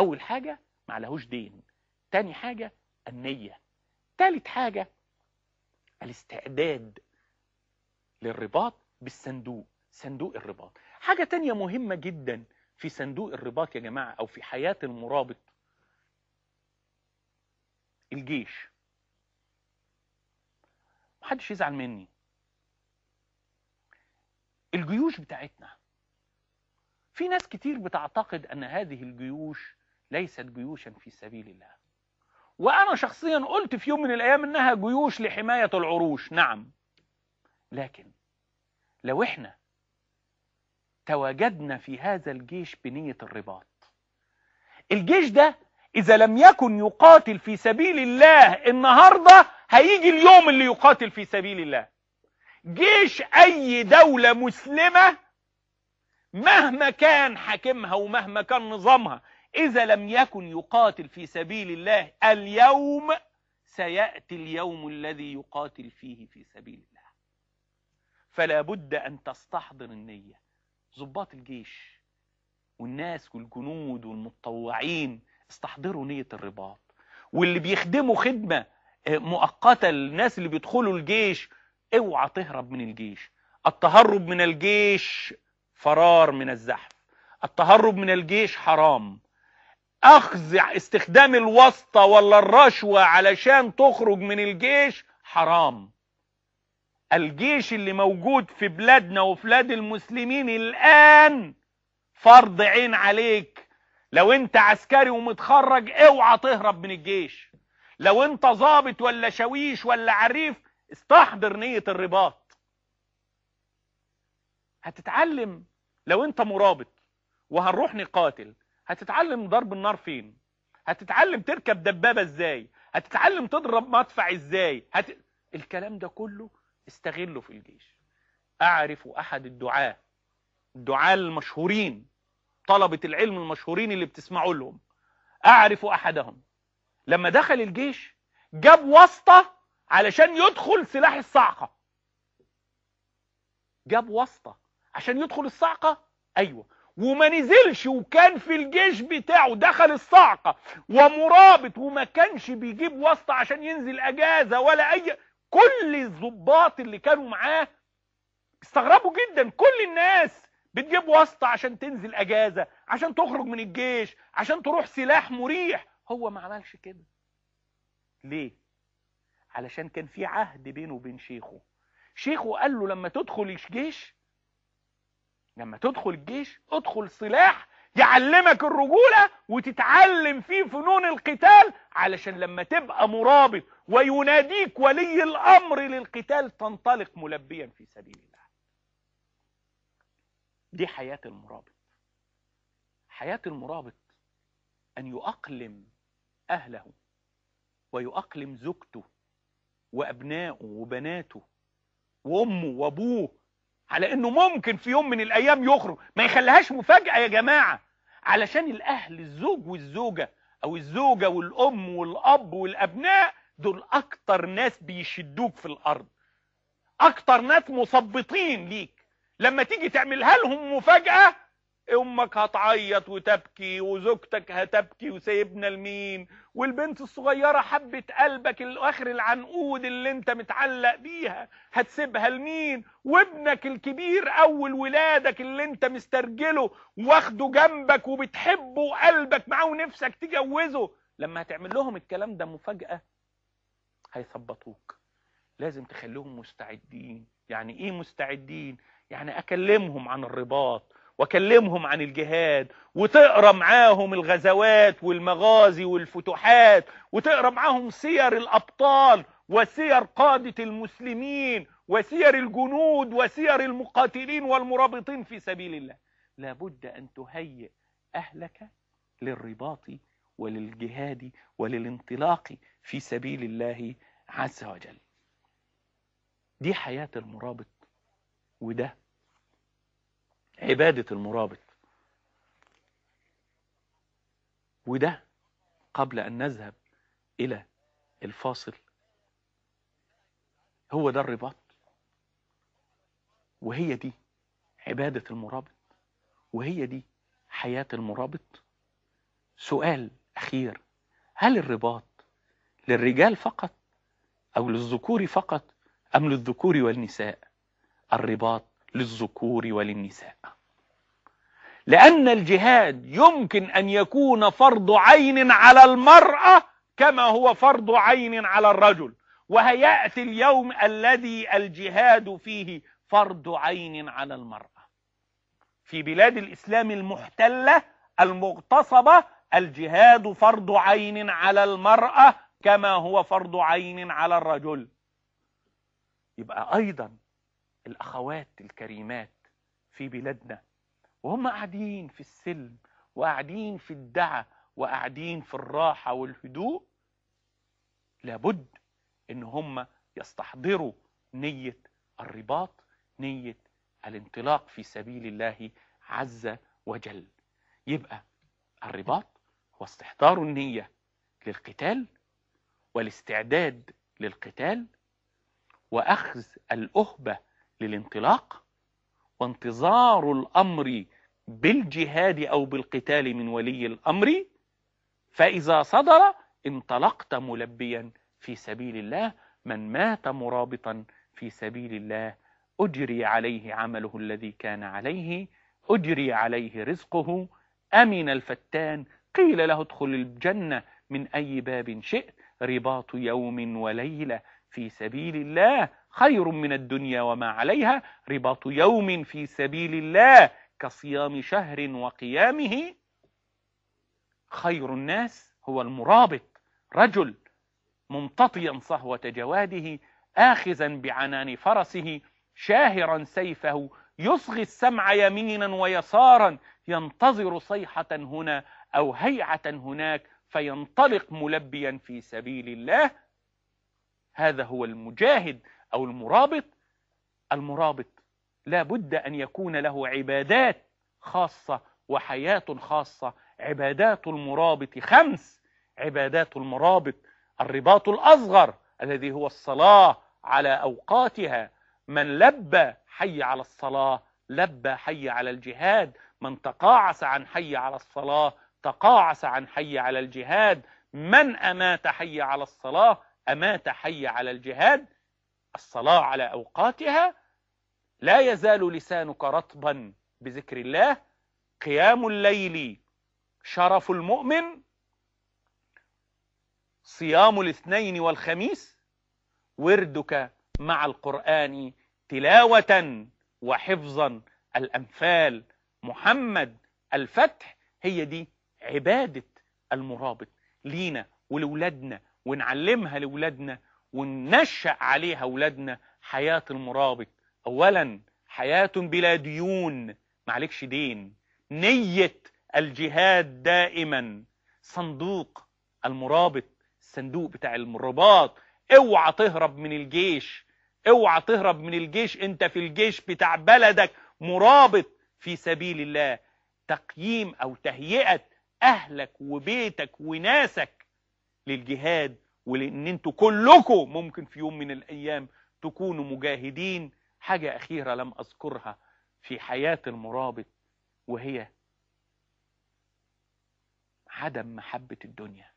أول حاجة معلهوش دين، تاني حاجة النية، تالت حاجة الاستعداد للرباط بالصندوق، صندوق الرباط. حاجة تانية مهمة جدا في صندوق الرباط يا جماعة أو في حياة المرابط، الجيش. محدش يزعل مني، الجيوش بتاعتنا في ناس كتير بتعتقد أن هذه الجيوش ليست جيوشا في سبيل الله، وأنا شخصيا قلت في يوم من الأيام أنها جيوش لحماية العروش، نعم، لكن لو احنا تواجدنا في هذا الجيش بنية الرباط، الجيش ده إذا لم يكن يقاتل في سبيل الله النهاردة هيجي اليوم اللي يقاتل في سبيل الله. جيش أي دولة مسلمة مهما كان حاكمها ومهما كان نظامها، إذا لم يكن يقاتل في سبيل الله اليوم سيأتي اليوم الذي يقاتل فيه في سبيل الله. فلا بد أن تستحضر النية. ضباط الجيش والناس والجنود والمتطوعين استحضروا نية الرباط، واللي بيخدموا خدمة مؤقتة للناس اللي بيدخلوا الجيش، اوعى تهرب من الجيش. التهرب من الجيش فرار من الزحف، التهرب من الجيش حرام. اخذ استخدام الواسطة ولا الرشوة علشان تخرج من الجيش حرام. الجيش اللي موجود في بلادنا وفي بلاد المسلمين الآن فرض عين عليك. لو انت عسكري ومتخرج اوعى تهرب من الجيش. لو انت ضابط ولا شويش ولا عريف استحضر نية الرباط. هتتعلم لو انت مرابط وهنروح نقاتل، هتتعلم ضرب النار فين، هتتعلم تركب دبابة ازاي، هتتعلم تضرب مدفع ازاي، الكلام ده كله استغله في الجيش. اعرف احد الدعاة المشهورين، طلبة العلم المشهورين اللي بتسمعوا لهم، اعرف احدهم لما دخل الجيش جاب واسطة علشان يدخل سلاح الصاعقة. جاب واسطة عشان يدخل الصاعقة، ايوه، وما نزلش وكان في الجيش بتاعه دخل الصاعقة ومرابط وما كانش بيجيب واسطة عشان ينزل اجازة ولا اي. كل الضباط اللي كانوا معاه استغربوا جدا، كل الناس بتجيب واسطة عشان تنزل اجازة، عشان تخرج من الجيش، عشان تروح سلاح مريح. هو ما عملش كده. ليه؟ علشان كان في عهد بينه وبين شيخه. شيخه قال له لما تدخل الجيش، ادخل سلاح يعلمك الرجولة وتتعلم فيه فنون القتال، علشان لما تبقى مرابط ويناديك ولي الامر للقتال تنطلق ملبيا في سبيل الله. دي حياة المرابط. حياة المرابط ان يؤقلم اهله ويؤقلم زوجته وابنائه وبناته وامه وابوه على انه ممكن في يوم من الايام يخرج. ما يخليهاش مفاجأة يا جماعة، علشان الاهل، الزوج والزوجة او الزوجة والام والاب والابناء، دول اكتر ناس بيشدوك في الارض، اكتر ناس مثبطين ليك. لما تيجي تعملها لهم مفاجأة، امك هتعيط وتبكي وزوجتك هتبكي وسايبنا لمين، والبنت الصغيرة حبة قلبك الاخر العنقود اللي انت متعلق بيها هتسيبها لمين، وابنك الكبير اول ولادك اللي انت مسترجله واخده جنبك وبتحبه وقلبك معاه ونفسك تجوزه، لما هتعمل لهم الكلام ده مفاجأة هيثبطوك. لازم تخليهم مستعدين. يعني ايه مستعدين؟ يعني اكلمهم عن الرباط واكلمهم عن الجهاد، وتقرا معاهم الغزوات والمغازي والفتوحات، وتقرا معاهم سير الابطال وسير قادة المسلمين وسير الجنود وسير المقاتلين والمرابطين في سبيل الله. لابد ان تهيئ اهلك للرباط وللجهاد وللانطلاق في سبيل الله عز وجل. دي حياة المرابط، وده عبادة المرابط، وده قبل أن نذهب إلى الفاصل هو ده الرباط، وهي دي عبادة المرابط، وهي دي حياة المرابط. سؤال أخير: هل الرباط للرجال فقط أو للذكور فقط أم للذكور والنساء؟ الرباط للذكور وللنساء، لأن الجهاد يمكن أن يكون فرض عين على المرأة كما هو فرض عين على الرجل، وهيأتي اليوم الذي الجهاد فيه فرض عين على المرأة. في بلاد الإسلام المحتلة المغتصبة الجهاد فرض عين على المرأة كما هو فرض عين على الرجل. يبقى أيضا الأخوات الكريمات في بلادنا وهم قاعدين في السلم وقاعدين في الدعة وقاعدين في الراحة والهدوء، لابد إن هم يستحضروا نية الرباط، نية الانطلاق في سبيل الله عز وجل. يبقى الرباط هو استحضار النية للقتال والاستعداد للقتال وأخذ الأهبة للانطلاق وانتظار الأمر بالجهاد أو بالقتال من ولي الأمر، فإذا صدر انطلقت ملبيا في سبيل الله. من مات مرابطا في سبيل الله أجري عليه عمله الذي كان عليه، أجري عليه رزقه. أمن الفتان قيل له ادخل الجنة من أي باب شئت، رباط يوم وليلة في سبيل الله خير من الدنيا وما عليها. رباط يوم في سبيل الله كصيام شهر وقيامه. خير الناس هو المرابط، رجل ممتطيا صهوة جواده آخذا بعنان فرسه شاهرا سيفه يصغي السمع يمينا ويسارا ينتظر صيحة هنا أو هيعة هناك فينطلق ملبيا في سبيل الله. هذا هو المجاهد أو المرابط. المرابط لا بد أن يكون له عبادات خاصة وحياة خاصة. عبادات المرابط 5. عبادات المرابط: الرباط الأصغر الذي هو الصلاة على أوقاتها. من لبى حي على الصلاة لبى حي على الجهاد. من تقاعس عن حي على الصلاة تقاعس عن حي على الجهاد. من أمات حي على الصلاة أمات حي على الجهاد. الصلاة على أوقاتها، لا يزال لسانك رطبا بذكر الله. قيام الليل شرف المؤمن. صيام الاثنين والخميس. وردك مع القرآن تلاوة وحفظا. الأنفال، محمد، الفتح. هي دي عبادة المرابط لينا ولولادنا، ونعلمها لولادنا وننشأ عليها ولادنا. حياة المرابط أولا حياة بلا ديون، معلكش دين. نية الجهاد دائما. صندوق المرابط، الصندوق بتاع الرباط. اوعى تهرب من الجيش، اوعى تهرب من الجيش. انت في الجيش بتاع بلدك مرابط في سبيل الله. تقييم او تهيئة اهلك وبيتك وناسك للجهاد، ولان انتوا كلكم ممكن في يوم من الايام تكونوا مجاهدين. حاجة اخيرة لم اذكرها في حياة المرابط، وهي عدم محبة الدنيا.